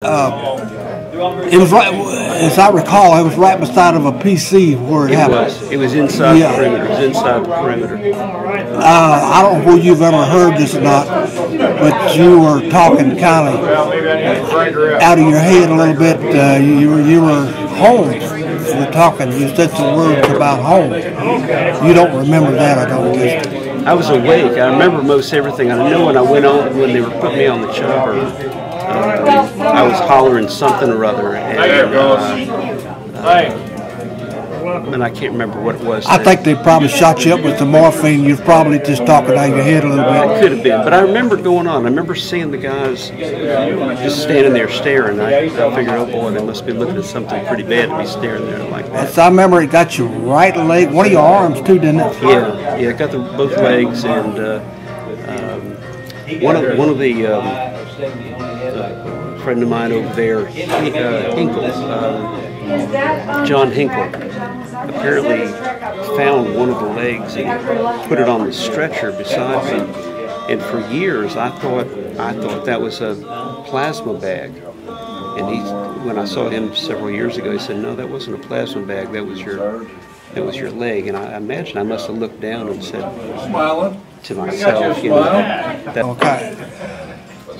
It was right, as I recall, it was right beside of a PC where it happened. It was inside the perimeter. It was inside the perimeter. I don't know if you've ever heard this or not, but you were talking kind of out of your head a little bit. You were home. You were talking. You said some words about home. You don't remember that, I don't guess. I was awake. I remember most everything. I know when I went on, when they were putting me on the chopper, I was hollering something or other, and I can't remember what it was. I think they probably shot you up with the morphine. You're probably just talking out of your head a little bit. It could have been, but I remember going on. I remember seeing the guys just standing there staring. I figured, oh boy, they must be looking at something pretty bad to be staring there like that. So I remember it got your right leg, one of your arms too, didn't it? Yeah, it got both legs, and one of the friend of mine over there, Hinkle, John Hinkle, apparently found one of the legs and put it on the stretcher beside me. And for years, I thought that was a plasma bag. And when I saw him several years ago, he said, "No, that wasn't a plasma bag. That was your leg." And I imagine I must have looked down and said to myself, you know, okay.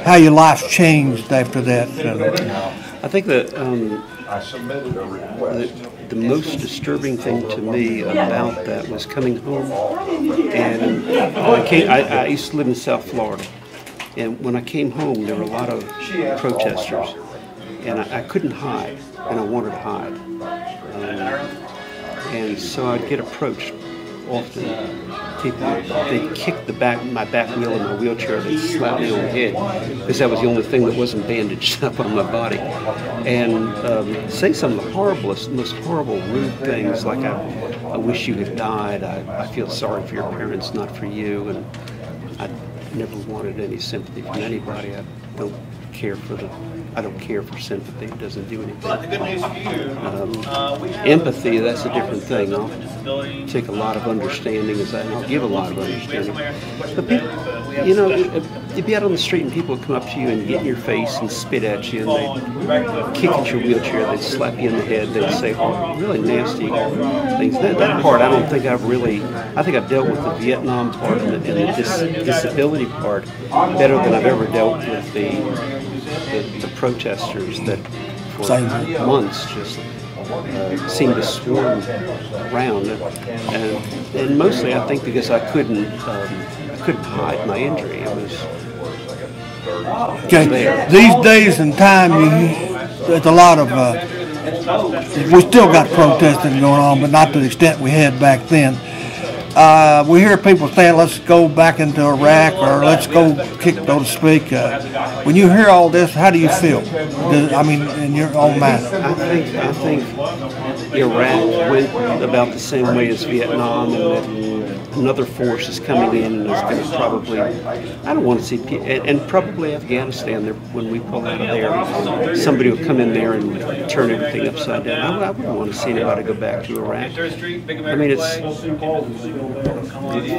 How your life changed after that? I think that the most disturbing thing to me about that was coming home, and I used to live in South Florida, and when I came home, there were a lot of protesters, and I couldn't hide, and I wanted to hide, and so I'd get approached often. People, they'd kick my back wheel in my wheelchair, they'd slap me on the head, because that was the only thing that wasn't bandaged up on my body, and say some of the most horrible, rude things, like I wish you had died, I feel sorry for your parents, not for you, and I never wanted any sympathy from anybody. I don't care for sympathy. It doesn't do anything. Empathy, that's a different thing. I'll take a lot of understanding, and I'll give a lot of understanding. But people, you know, you'd be out on the street and people would come up to you and get in your face and spit at you, and they'd kick at your wheelchair, they'd slap you in the head, they'd say really nasty things. That part, I think I've dealt with the Vietnam part and the disability part better than I've ever dealt with the protesters that for months just seemed to swarm around, and mostly I think because I couldn't hide my injury. It was there. These days and time, there's a lot of we still got protesting going on, but not to the extent we had back then. We hear people saying, "Let's go back into Iraq," or "Let's go kick," so to speak. When you hear all this, how do you feel? I mean, in your own mind. I think Iraq went about the same way as Vietnam, and that another force is coming in and is going to probably, I don't want to see, and probably Afghanistan, when we pull out of there, somebody will come in there and turn everything upside down. I wouldn't want to see anybody go back to Iraq. I mean, it's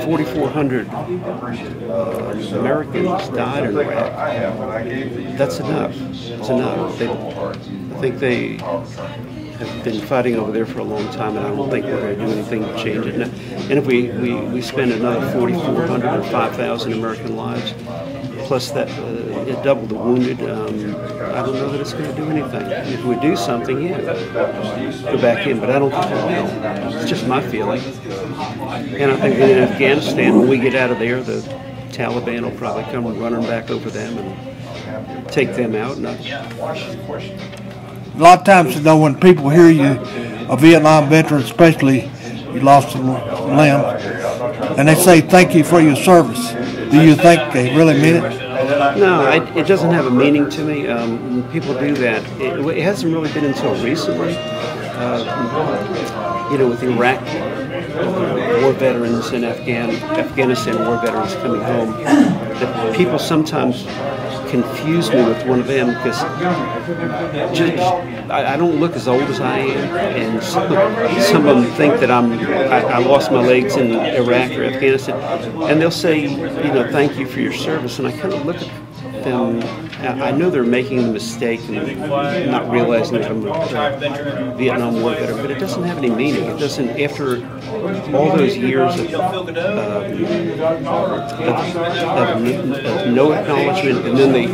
4,400 Americans died in Iraq. That's enough. It's enough. I think they have been fighting over there for a long time, and I don't think we're going to do anything to change it. And if we spend another 4,400 or 5,000 American lives, plus that double the wounded, I don't know that it's going to do anything. If we do something, yeah, go back in, but I don't think it will. It's just my feeling. And I think that in Afghanistan, when we get out of there, the Taliban will probably come running back over them and take them out. A lot of times, you know, when people hear you, a Vietnam veteran especially, you lost a limb, and they say thank you for your service. Do you think they really mean it? No, it doesn't have a meaning to me. When people do that, it hasn't really been until recently. You know, with Iraq war veterans and Afghanistan war veterans coming home, that people sometimes confuse me with one of them, because I don't look as old as I am, and some of them think that I lost my legs in Iraq or Afghanistan, and they'll say, you know, thank you for your service, and I kind of look at them. I know they're making the mistake and not realizing that I'm a Vietnam War veteran, but it doesn't have any meaning. It doesn't, after all those years of no acknowledgement, and then they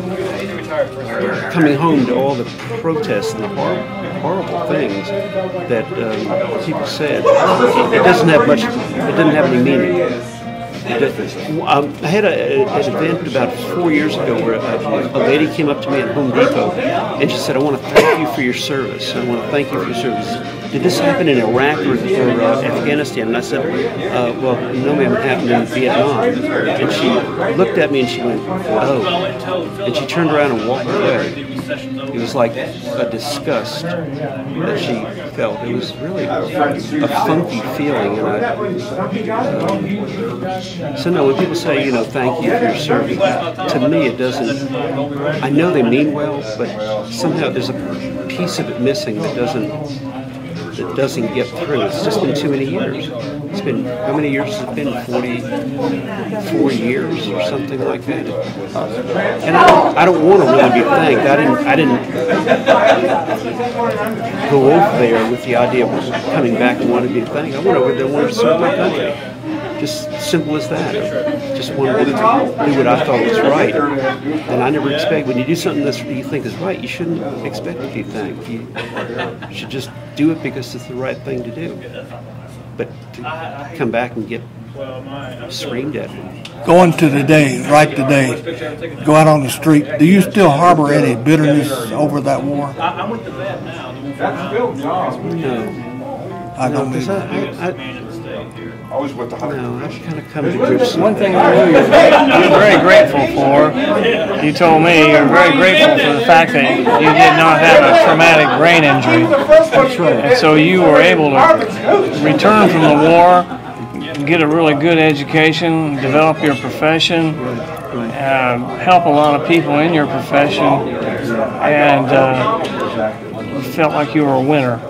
coming home to all the protests and the horrible things that people said, it doesn't have much. It doesn't have any meaning. I had an event about 4 years ago where a lady came up to me at Home Depot and she said, "I want to thank you for your service. I want to thank you for your service. Did this happen in Iraq or Afghanistan?" And I said, "Well, no, ma'am, it happened in Vietnam." And she looked at me and she went, "Oh," and she turned around and walked away. It was like a disgust that she felt. It was really a funky feeling. And so no, when people say, you know, thank you for your service, to me it doesn't, I know they mean well, but somehow there's a piece of it missing that doesn't get through. It's just been too many years. It's been, how many years has it been? 44 years or something like that. And I don't want to really be thanked. I didn't go over there with the idea of coming back and wanting to be thanked. I went over there and wanted to serve my country. Just simple as that. Just wanted to do what I thought was right. And I never expect, when you do something that you think is right, you shouldn't expect to be thanked. You should just do it because it's the right thing to do. But to come back and get screamed at. Going to today, right today, go out on the street, do you still harbor any bitterness over that war? No. I don't either. No, I've kind of come to grips. One thing I know you're very grateful for, you told me you're very grateful for the fact that you did not have a traumatic brain injury. That's right. And so you were able to return from the war, get a really good education, develop your profession, help a lot of people in your profession, and felt like you were a winner.